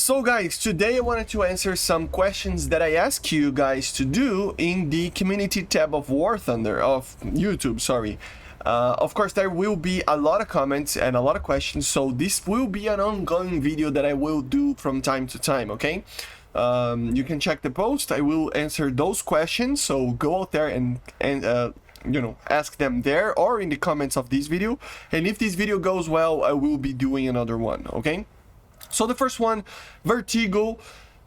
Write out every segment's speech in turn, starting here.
So guys, today I wanted to answer some questions that I asked you guys to do in the community tab of War Thunder, of YouTube, sorry. Of course, there will be a lot of comments and a lot of questions, so this will be an ongoing video that I will do from time to time, okay? You can check the post, I will answer those questions, so go out there and ask them there or in the comments of this video. And if this video goes well, I will be doing another one, okay? So the first one, Vertigo,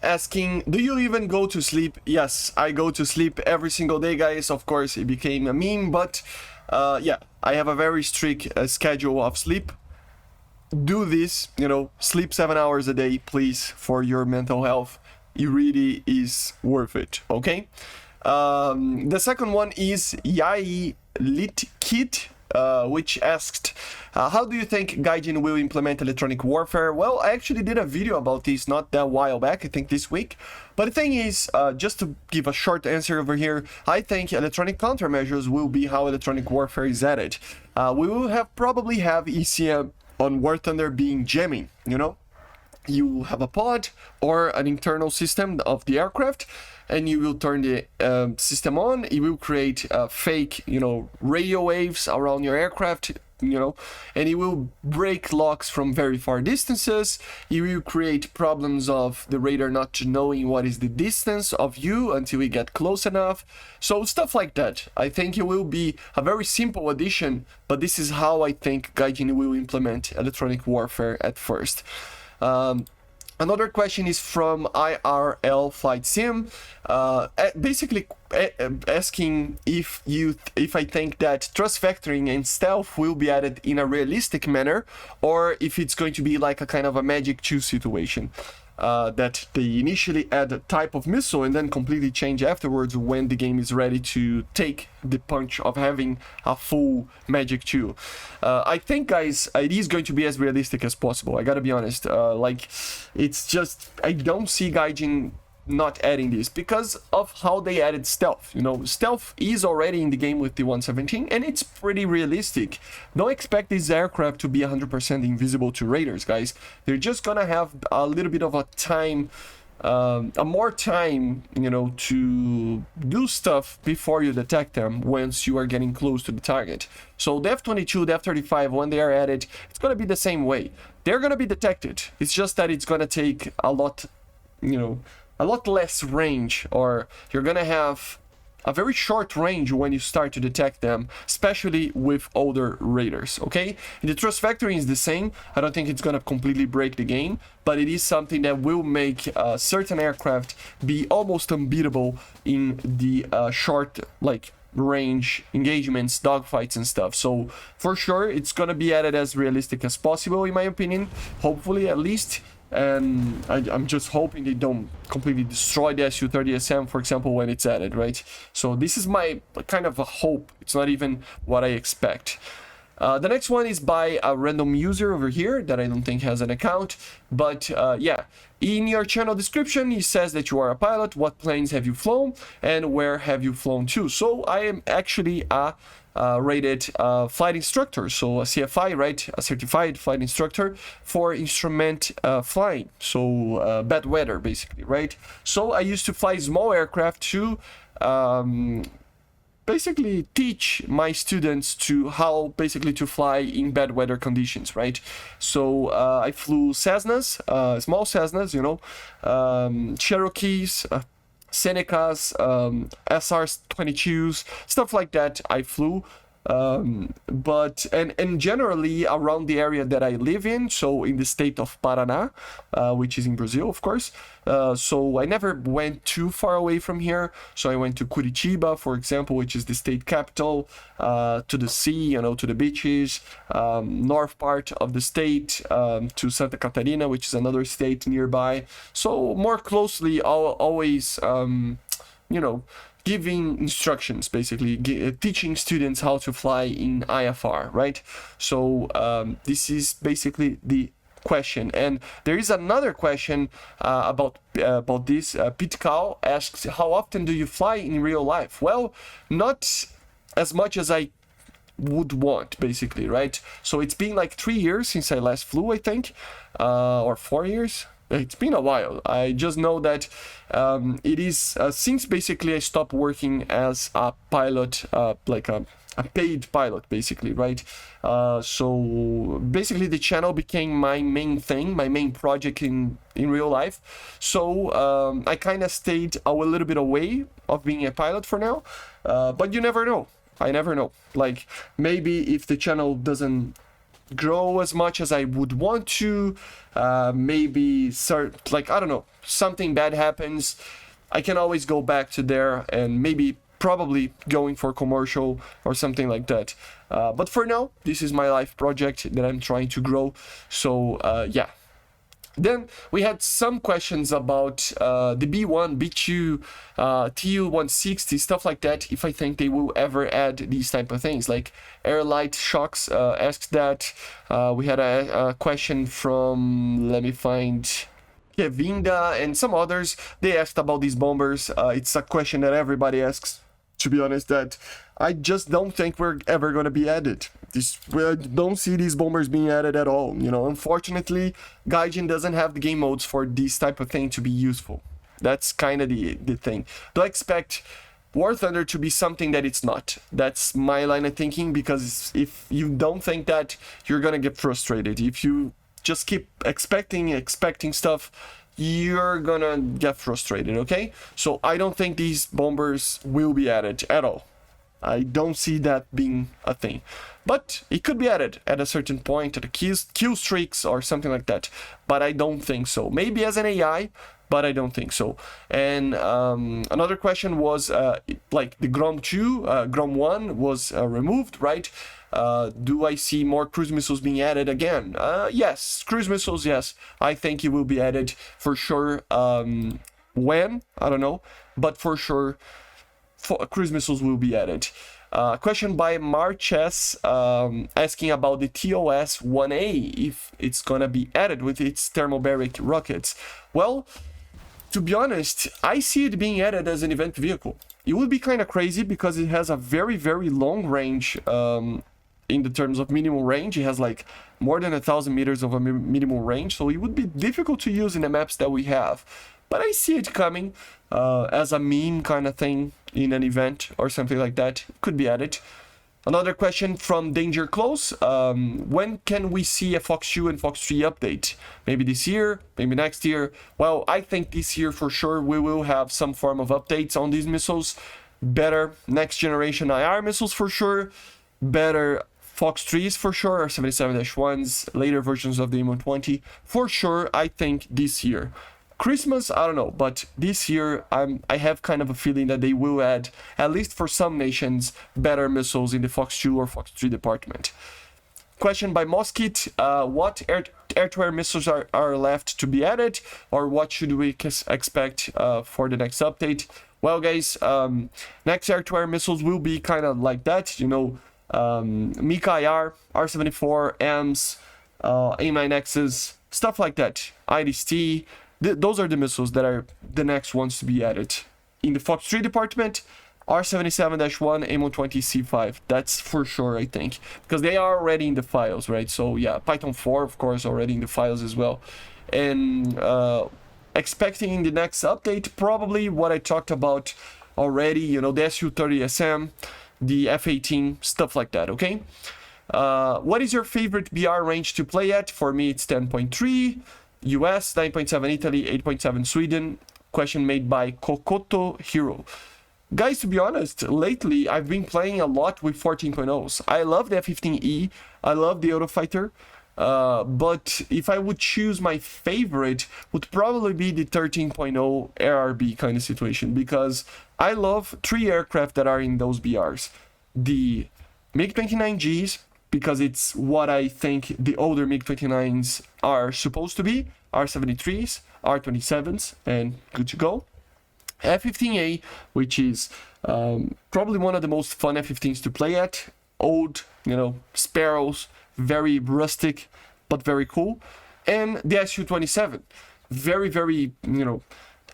asking, do you even go to sleep? Yes, I go to sleep every single day, guys. Of course, it became a meme, but yeah, I have a very strict schedule of sleep. Do this, sleep 7 hours a day, please, for your mental health. It really is worth it, okay? The second one is Yai Litkit, which asked, how do you think Gaijin will implement electronic warfare? Well, I actually did a video about this not that while back, I think this week. But the thing is, just to give a short answer over here, I think electronic countermeasures will be how electronic warfare is added. We will probably have ECM on War Thunder being jamming, You have a pod or an internal system of the aircraft, and you will turn the system on. It will create fake, radio waves around your aircraft, and it will break locks from very far distances. It will create problems of the radar not knowing what is the distance of you until we get close enough. So stuff like that. I think it will be a very simple addition, but this is how I think Gaijin will implement electronic warfare at first. Another question is from IRL Flight Sim, basically asking if I think that trust factoring and stealth will be added in a realistic manner, or if it's going to be like a kind of a Magic 2 situation. That they initially add a type of missile and then completely change afterwards when the game is ready to take the punch of having a full Magic 2. I think, guys, it is going to be as realistic as possible. I gotta be honest. It's just, I don't see Gaijin not adding this because of how they added stealth. Stealth is already in the game with the 117 and it's pretty realistic. Don't expect this aircraft to be 100% invisible to raiders, guys. They're just gonna have a little bit of a time, more time, to do stuff before you detect them once you are getting close to the target. So the F-22, the F-35, when they are added, it's gonna be the same way. They're gonna be detected. It's just that it's gonna take a lot, a lot less range, or you're gonna have a very short range when you start to detect them, especially with older raiders, okay? And the trust factoring is the same. I don't think it's gonna completely break the game, but it is something that will make certain aircraft be almost unbeatable in the short, range engagements, dogfights and stuff. So for sure, it's gonna be added as realistic as possible, in my opinion, hopefully at least. And I'm just hoping they don't completely destroy the Su-30SM, for example, when it's added, right? So this is my kind of a hope. It's not even what I expect. The next one is by a random user over here that I don't think has an account. But yeah, in your channel description, he says that you are a pilot. What planes have you flown and where have you flown to? So I am actually a rated flight instructor, so a CFI, right, a certified flight instructor for instrument flying, so bad weather basically, right? So I used to fly small aircraft to basically teach my students to how basically to fly in bad weather conditions, right? So I flew Cessnas, small Cessnas, Cherokees, Senecas, SR-22s, stuff like that I flew. But generally around the area that I live in, so in the state of Paraná, which is in Brazil, of course. So I never went too far away from here. So I went to Curitiba, for example, which is the state capital, to the sea, to the beaches, north part of the state, to Santa Catarina, which is another state nearby. So more closely, always, giving instructions, basically teaching students how to fly in IFR, right? So this is basically the question. And there is another question about this. Pete Cow asks, how often do you fly in real life? Well, not as much as I would want, basically, right? So it's been like 3 years since I last flew, I think, or 4 years. It's been a while. I just know that it is since basically I stopped working as a pilot, like a paid pilot, basically, right? So basically, the channel became my main thing, my main project in real life. So I kind of stayed a little bit away of being a pilot for now. But you never know. I never know. Like, maybe if the channel doesn't grow as much as I would want to, maybe start, like, I don't know, something bad happens, I can always go back to there and maybe probably going for commercial or something like that. But for now, this is my life project that I'm trying to grow. So yeah. Then we had some questions about the B1, B2, TL160, stuff like that, if I think they will ever add these type of things. Like Airlight Shocks asked that. We had a question from, let me find, Kevinda and some others. They asked about these bombers. It's a question that everybody asks, to be honest, that I just don't think we're ever going to be added. We don't see these bombers being added at all. You know, unfortunately, Gaijin doesn't have the game modes for this type of thing to be useful. That's kind of the thing. Don't expect War Thunder to be something that it's not. That's my line of thinking, because if you don't think that, you're going to get frustrated. If you just keep expecting stuff, you're gonna get frustrated, okay? So I don't think these bombers will be added at all. I don't see that being a thing. But it could be added at a certain point, at a kill streaks or something like that. But I don't think so. Maybe as an AI, but I don't think so. And another question was, like the Grom 2, Grom 1 was removed, right? Do I see more cruise missiles being added again? Yes, cruise missiles, yes. I think it will be added for sure. When? I don't know. But for sure, cruise missiles will be added. Question by Marches asking about the TOS 1A, if it's gonna be added with its thermobaric rockets. Well, to be honest, I see it being added as an event vehicle. It would be kind of crazy because it has a very, very long range in the terms of minimum range. It has like more than 1,000 meters of a minimum range, so it would be difficult to use in the maps that we have. But I see it coming as a meme kind of thing in an event or something like that. It could be added. Another question from Danger Close. When can we see a Fox 2 and Fox 3 update? Maybe this year, maybe next year. Well, I think this year for sure we will have some form of updates on these missiles. Better next generation IR missiles for sure. Better Fox 3s for sure, or 77-1s, later versions of the M120. For sure, I think this year. Christmas, I don't know, but this year I have kind of a feeling that they will add, at least for some nations, better missiles in the Fox 2 or Fox 3 department. Question by Moskit, what air-to-air missiles are left to be added, or what should we expect for the next update? Well, guys, next air-to-air missiles will be kind of like that, you know, Mika IR, R74, AMS, A9Xs, stuff like that, IDST. Those are the missiles that are the next ones to be added. In the Fox 3 department, R77-1, M120C5. That's for sure, I think. Because they are already in the files, right? So yeah, Python 4, of course, already in the files as well. And expecting in the next update, probably what I talked about already, you know, the Su-30SM, the F-18, stuff like that, okay? What is your favorite BR range to play at? For me, it's 10.3. US, 9.7 Italy, 8.7 Sweden. Question made by Kokoto Hero. Guys, to be honest, lately I've been playing a lot with 14.0s. I love the F-15E, I love the Eurofighter, but if I would choose my favorite, would probably be the 13.0 ARB kind of situation, because I love 3 aircraft that are in those BRs. The MiG-29Gs, because it's what I think the older MiG-29s are supposed to be, R-73s, R-27s, and good to go. F-15A, which is probably one of the most fun F-15s to play at. Old, you know, Sparrows, very rustic, but very cool. And the Su-27, very, very, you know,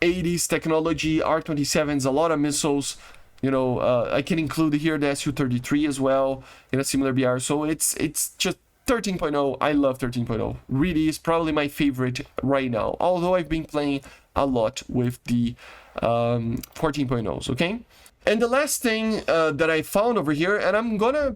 80s technology, R-27s, a lot of missiles. You know, I can include here the Su-33 as well in a similar BR. So it's just 13.0, I love 13.0. Really is probably my favorite right now, although I've been playing a lot with the 14.0s, okay? And the last thing that I found over here, and I'm gonna,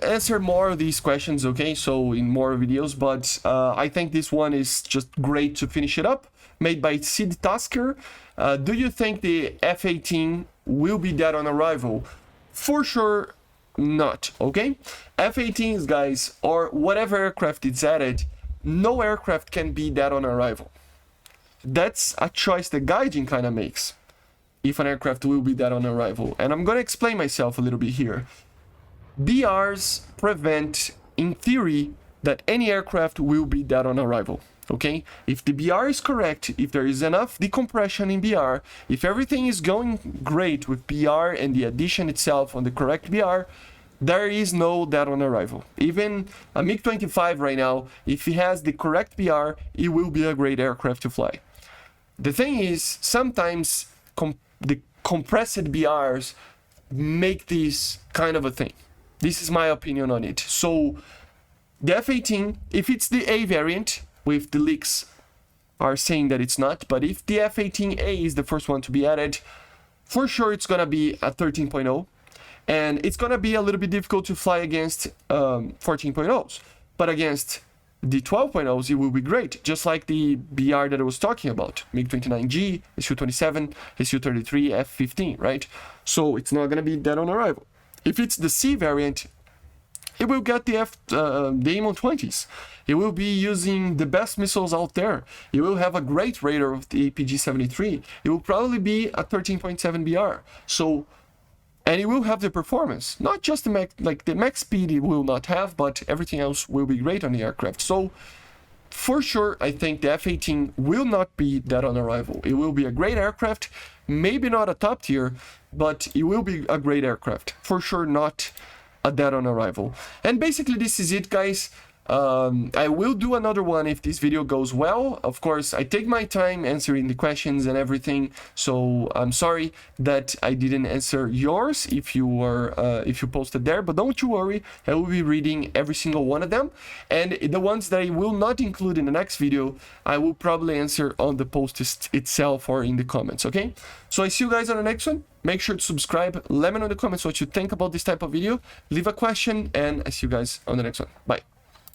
answer more of these questions, okay? So in more videos, but I think this one is just great to finish it up. Made by Sid Tasker. Do you think the F-18 will be dead on arrival? For sure not, okay? F-18s, guys, or whatever aircraft is added, no aircraft can be dead on arrival. That's a choice that Gaijin kind of makes, if an aircraft will be dead on arrival. And I'm going to explain myself a little bit here. BRs prevent, in theory, that any aircraft will be dead on arrival. Okay, if the BR is correct, if there is enough decompression in BR, if everything is going great with BR and the addition itself on the correct BR, there is no dead on arrival. Even a MiG-25 right now, if it has the correct BR, it will be a great aircraft to fly. The thing is, sometimes the compressed BRs make this kind of a thing. This is my opinion on it. So the F-18, if it's the A variant, with the leaks are saying that it's not, but if the F-18A is the first one to be added, for sure it's gonna be a 13.0, and it's gonna be a little bit difficult to fly against 14.0s, but against the 12.0s it will be great, just like the BR that I was talking about, MiG-29G, Su-27, Su-33, F-15, right? So it's not gonna be dead on arrival. If it's the C variant, it will get the AIM-120s. It will be using the best missiles out there. It will have a great radar of the APG-73. It will probably be a 13.7 BR. So, and it will have the performance. Not just the max speed it will not have, but everything else will be great on the aircraft. So, for sure, I think the F-18 will not be dead on arrival. It will be a great aircraft. Maybe not a top tier, but it will be a great aircraft. For sure, not a dead on arrival. And basically this is it, guys. I will do another one if this video goes well. Of course, I take my time answering the questions and everything, so I'm sorry that I didn't answer yours if you posted there, but don't you worry, I will be reading every single one of them, and the ones that I will not include in the next video, I will probably answer on the post itself or in the comments, okay? So I see you guys on the next one. Make sure to subscribe, let me know in the comments what you think about this type of video, leave a question, and I see you guys on the next one. Bye.